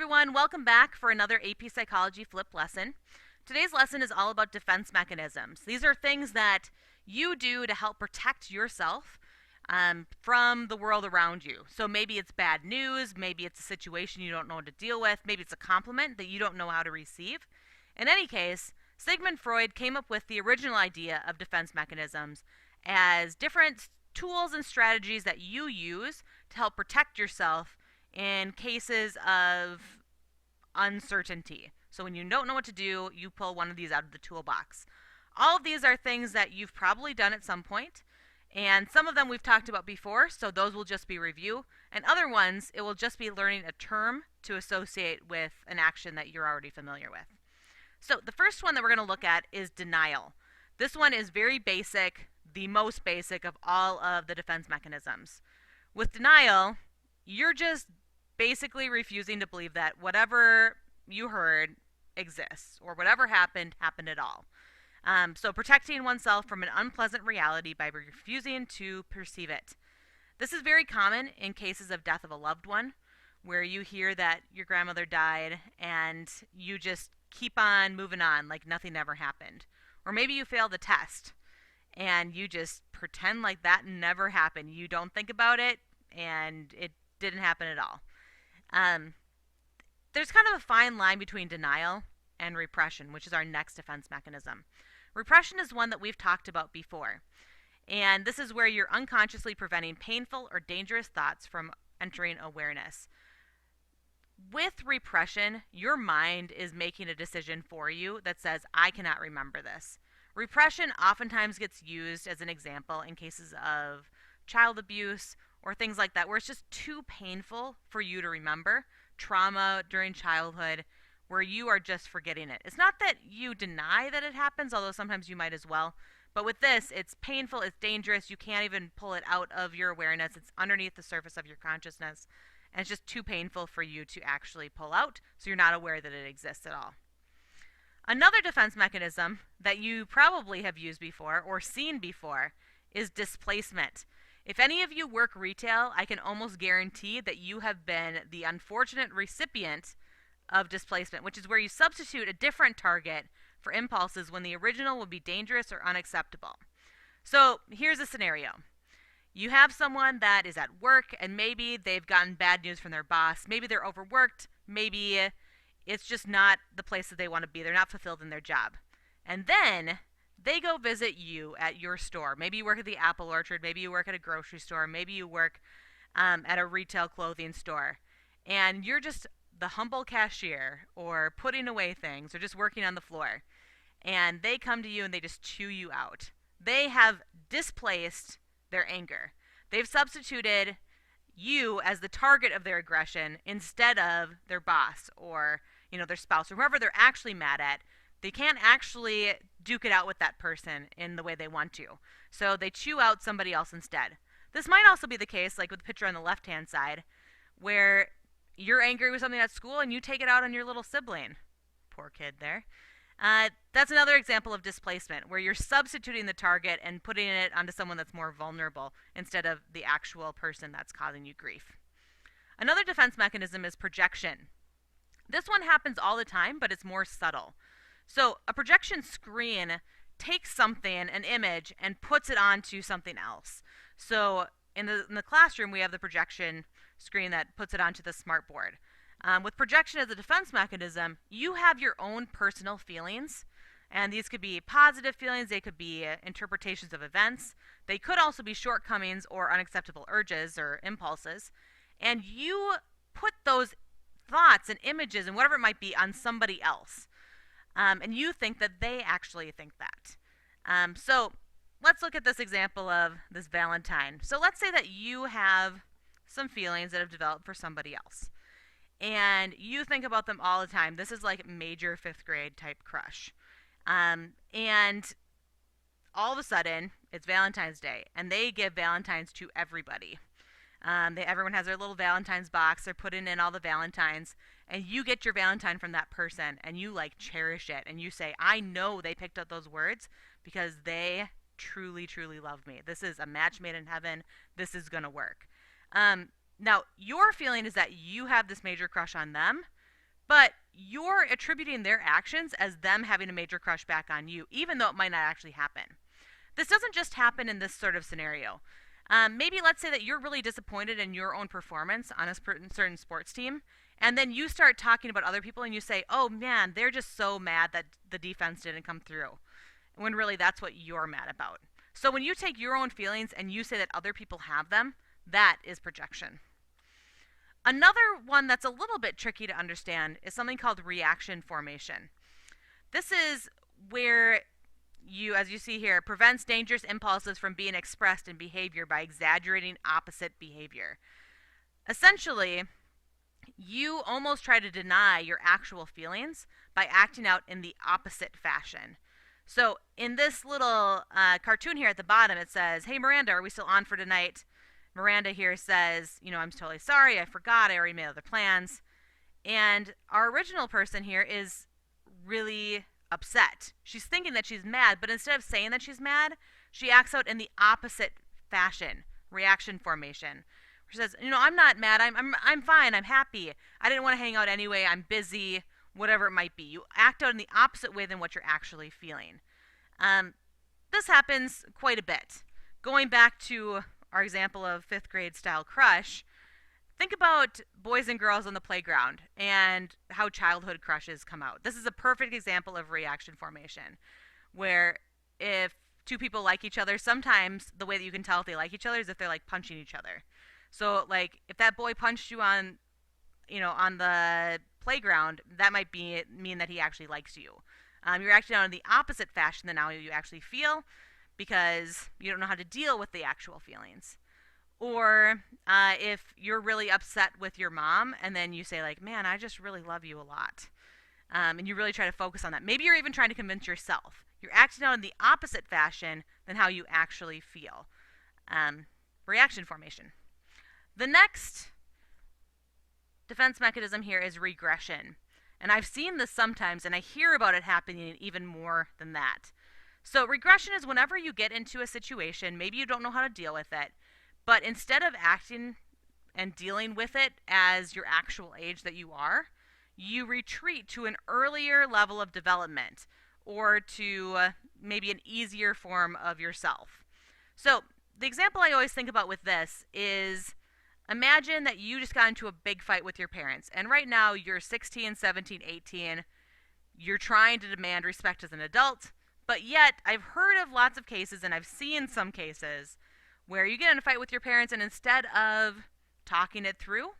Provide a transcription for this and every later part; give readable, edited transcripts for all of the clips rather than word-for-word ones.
everyone, welcome back for another AP Psychology Flip lesson. Today's lesson is all about defense mechanisms. These are things that you do to help protect yourself from the world around you. So maybe it's bad news, maybe it's a situation you don't know what to deal with, maybe it's a compliment that you don't know how to receive. In any case, Sigmund Freud came up with the original idea of defense mechanisms as different tools and strategies that you use to help protect yourself in cases of uncertainty. So when you don't know what to do, you pull one of these out of the toolbox. All of these are things that you've probably done at some point, and some of them we've talked about before, so those will just be review, and other ones, it will just be learning a term to associate with an action that you're already familiar with. So the first one that we're going to look at is denial. This one is very basic, the most basic of all of the defense mechanisms. With denial, you're just basically refusing to believe that whatever you heard exists, or whatever happened at all. So protecting oneself from an unpleasant reality by refusing to perceive it. This is very common in cases of death of a loved one, where you hear that your grandmother died and you just keep on moving on like nothing ever happened. Or maybe you fail the test and you just pretend like that never happened. You don't think about it and it didn't happen at all. There's kind of a fine line between denial and repression, which is our next defense mechanism. Repression is one that we've talked about before, and this is where you're unconsciously preventing painful or dangerous thoughts from entering awareness. With repression, your mind is making a decision for you that says, I cannot remember this. Repression oftentimes gets used as an example in cases of child abuse or things like that, where it's just too painful for you to remember, trauma during childhood, where you are just forgetting it. It's not that you deny that it happens, although sometimes you might as well, but with this, it's painful, it's dangerous, you can't even pull it out of your awareness, it's underneath the surface of your consciousness, and it's just too painful for you to actually pull out, so you're not aware that it exists at all. Another defense mechanism that you probably have used before or seen before is displacement. If any of you work retail, I can almost guarantee that you have been the unfortunate recipient of displacement, which is where you substitute a different target for impulses when the original would be dangerous or unacceptable. So here's a scenario. You have someone that is at work and maybe they've gotten bad news from their boss. Maybe they're overworked. Maybe it's just not the place that they want to be. They're not fulfilled in their job. And then they go visit you at your store. Maybe you work at the apple orchard. Maybe you work at a grocery store. Maybe you work at a retail clothing store. And you're just the humble cashier or putting away things or just working on the floor. And they come to you and they just chew you out. They have displaced their anger. They've substituted you as the target of their aggression instead of their boss or their spouse or whoever they're actually mad at. They can't actually duke it out with that person in the way they want to. So they chew out somebody else instead. This might also be the case, like with the picture on the left-hand side, where you're angry with something at school and you take it out on your little sibling. Poor kid there. That's another example of displacement, where you're substituting the target and putting it onto someone that's more vulnerable instead of the actual person that's causing you grief. Another defense mechanism is projection. This one happens all the time, but it's more subtle. So a projection screen takes something, an image, and puts it onto something else. So in the classroom, we have the projection screen that puts it onto the smartboard. With projection as a defense mechanism, you have your own personal feelings, and these could be positive feelings, they could be interpretations of events, they could also be shortcomings or unacceptable urges or impulses, and you put those thoughts and images and whatever it might be on somebody else. And you think that they actually think that. So let's look at this example of this Valentine. So let's say that you have some feelings that have developed for somebody else. And you think about them all the time. This is like major 5th grade type crush. And all of a sudden, it's Valentine's Day. And they give Valentines to everybody. Everyone has their little Valentine's box. They're putting in all the Valentines. And you get your Valentine from that person. And you cherish it. And you say, I know they picked up those words because they truly, truly love me. This is a match made in heaven. This is going to work. Now, your feeling is that you have this major crush on them, but you're attributing their actions as them having a major crush back on you, even though it might not actually happen. This doesn't just happen in this sort of scenario. Maybe let's say that you're really disappointed in your own performance on a certain sports team, and then you start talking about other people and you say, oh man, they're just so mad that the defense didn't come through, when really that's what you're mad about. So when you take your own feelings and you say that other people have them, that is projection. Another one that's a little bit tricky to understand is something called reaction formation. This is where you, as you see here, prevents dangerous impulses from being expressed in behavior by exaggerating opposite behavior. Essentially, you almost try to deny your actual feelings by acting out in the opposite fashion. So in this little cartoon here at the bottom, it says, hey Miranda, are we still on for tonight? Miranda here says, I'm totally sorry, I forgot, I already made other plans. And our original person here is really upset. She's thinking that she's mad, but instead of saying that she's mad, she acts out in the opposite fashion, reaction formation. She says, I'm not mad, I'm fine, I'm happy. I didn't want to hang out anyway, I'm busy, whatever it might be. You act out in the opposite way than what you're actually feeling. This happens quite a bit. Going back to our example of 5th grade style crush, think about boys and girls on the playground and how childhood crushes come out. This is a perfect example of reaction formation, where if two people like each other, sometimes the way that you can tell if they like each other is if they're like punching each other. So like if that boy punched you on the playground, that might mean that he actually likes you. You're acting out in the opposite fashion than how you actually feel, because you don't know how to deal with the actual feelings. Or if you're really upset with your mom and then you say like, man, I just really love you a lot. And you really try to focus on that. Maybe you're even trying to convince yourself. You're acting out in the opposite fashion than how you actually feel. Reaction formation. The next defense mechanism here is regression. And I've seen this sometimes, and I hear about it happening even more than that. So regression is whenever you get into a situation, maybe you don't know how to deal with it, but instead of acting and dealing with it as your actual age that you are, you retreat to an earlier level of development, or to maybe an easier form of yourself. So the example I always think about with this is, imagine that you just got into a big fight with your parents, and right now you're 16, 17, 18, you're trying to demand respect as an adult, but yet I've heard of lots of cases, and I've seen some cases, where you get in a fight with your parents, and instead of talking it through,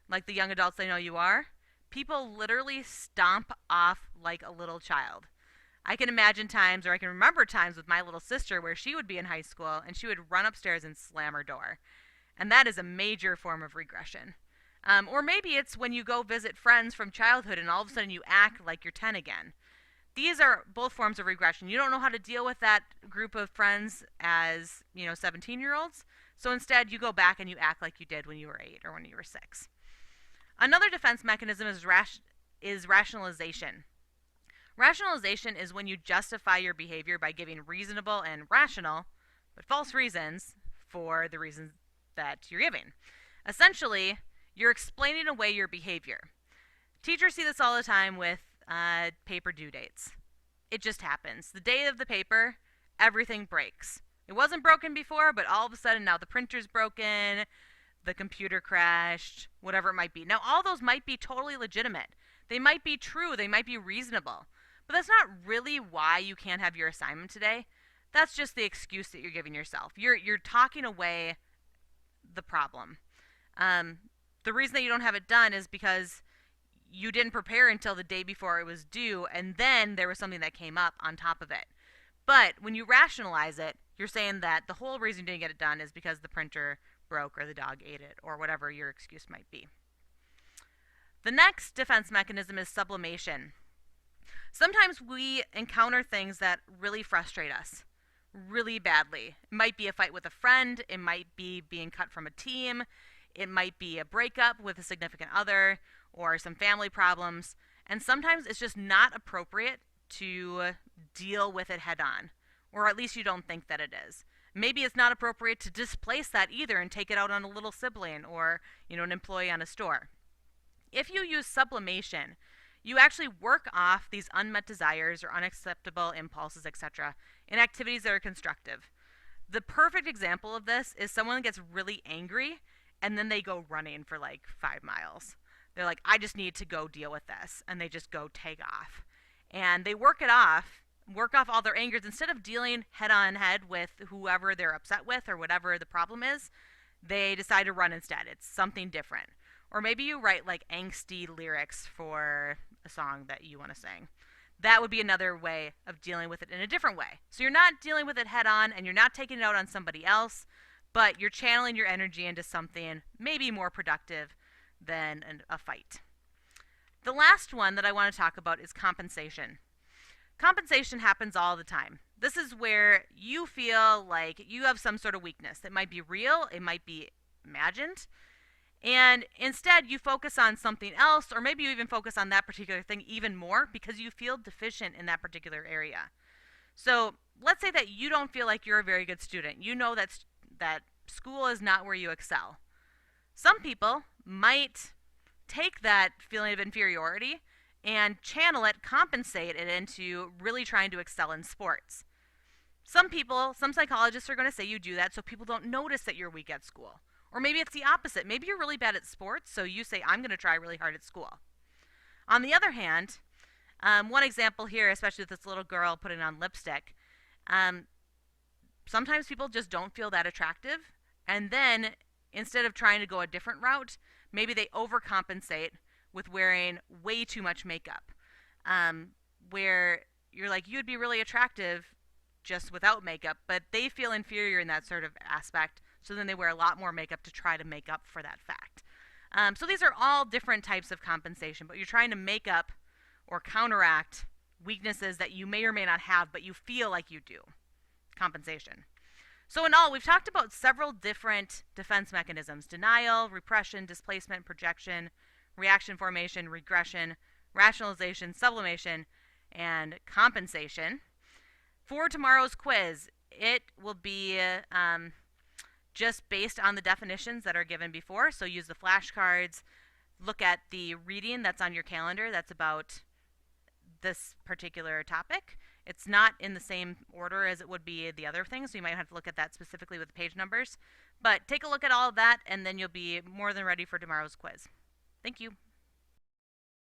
like the young adults they know you are, people literally stomp off like a little child. I can imagine times, or I can remember times with my little sister where she would be in high school, and she would run upstairs and slam her door. And that is a major form of regression. Or maybe it's when you go visit friends from childhood and all of a sudden you act like you're 10 again. These are both forms of regression. You don't know how to deal with that group of friends as, 17-year-olds. So instead, you go back and you act like you did when you were 8 or when you were 6. Another defense mechanism is rationalization. Rationalization is when you justify your behavior by giving reasonable and rational, but false reasons for the reasons that you're giving. Essentially, you're explaining away your behavior. Teachers see this all the time with paper due dates. It just happens. The day of the paper, everything breaks. It wasn't broken before, but all of a sudden now the printer's broken, the computer crashed, whatever it might be. Now, all those might be totally legitimate. They might be true. They might be reasonable. But that's not really why you can't have your assignment today. That's just the excuse that you're giving yourself. You're talking away the problem. The reason that you don't have it done is because you didn't prepare until the day before it was due, and then there was something that came up on top of it. But when you rationalize it, you're saying that the whole reason you didn't get it done is because the printer broke or the dog ate it or whatever your excuse might be. The next defense mechanism is sublimation. Sometimes we encounter things that really frustrate us really badly. It might be a fight with a friend, it might be being cut from a team, it might be a breakup with a significant other, or some family problems, and sometimes it's just not appropriate to deal with it head on, or at least you don't think that it is. Maybe it's not appropriate to displace that either and take it out on a little sibling or, an employee on a store. If you use sublimation, You actually work off these unmet desires or unacceptable impulses, etc., in activities that are constructive. The perfect example of this is someone gets really angry and then they go running for like 5 miles. They're like, I just need to go deal with this. And they just go take off. And they work off all their angers. Instead of dealing head on head with whoever they're upset with or whatever the problem is, they decide to run instead. It's something different. Or maybe you write like angsty lyrics for a song that you want to sing. That would be another way of dealing with it in a different way. So you're not dealing with it head on and you're not taking it out on somebody else, but you're channeling your energy into something maybe more productive than a fight. The last one that I want to talk about is compensation. Compensation happens all the time. This is where you feel like you have some sort of weakness. It might be real, it might be imagined, and instead you focus on something else, or maybe you even focus on that particular thing even more because you feel deficient in that particular area. So let's say that you don't feel like you're a very good student. You know that school is not where you excel. Some people might take that feeling of inferiority and channel it, compensate it into really trying to excel in sports. Some psychologists are going to say you do that so people don't notice that you're weak at school. Or maybe it's the opposite. Maybe you're really bad at sports, so you say, I'm going to try really hard at school. On the other hand, one example here, especially with this little girl putting on lipstick, sometimes people just don't feel that attractive, and then instead of trying to go a different route, maybe they overcompensate with wearing way too much makeup, where you're like, you'd be really attractive just without makeup, but they feel inferior in that sort of aspect, so then they wear a lot more makeup to try to make up for that fact. So these are all different types of compensation, but you're trying to make up or counteract weaknesses that you may or may not have, but you feel like you do. Compensation. So in all, we've talked about several different defense mechanisms: denial, repression, displacement, projection, reaction formation, regression, rationalization, sublimation, and compensation. For tomorrow's quiz, it will be just based on the definitions that are given before. So use the flashcards, look at the reading that's on your calendar that's about this particular topic. It's not in the same order as it would be the other things, so you might have to look at that specifically with the page numbers. But take a look at all of that, and then you'll be more than ready for tomorrow's quiz. Thank you.